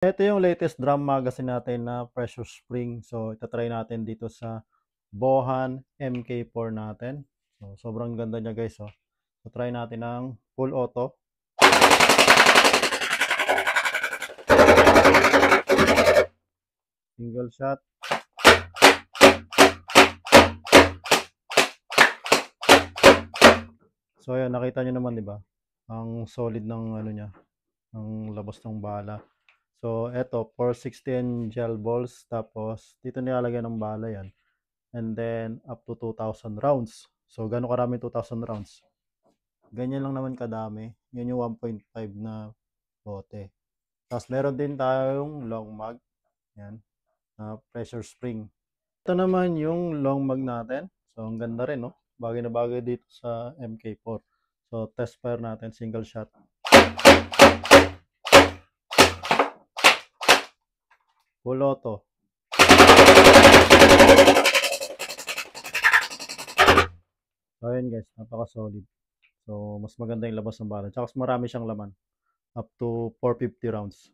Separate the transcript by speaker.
Speaker 1: Ito yung latest drum magazine natin na pressure spring. So, itatry natin dito sa Bohan MK4 natin. So, sobrang ganda niya guys. Oh. So, try natin ng full auto. Single shot. So, ayan, nakita nyo naman, di ba? Ang solid ng ano niya, ng labas ng bala. So, eto, 416 gel balls. Tapos, dito nilalagay ng bala yan. And then, up to 2,000 rounds. So, gano'ng karami 2,000 rounds? Ganyan lang naman kadami. Yan yung 1.5 na bote. Tapos, meron din tayong long mag. Yan. Pressure spring. Ito naman yung long mag natin. So, ang ganda rin, no? Bagay na bagay dito sa MK4. So, test fire natin, single shot. Full auto. So, ayan guys, napaka-solid. So, mas maganda yung labas ng bala. Tsaka mas marami siyang laman. Up to 450 rounds.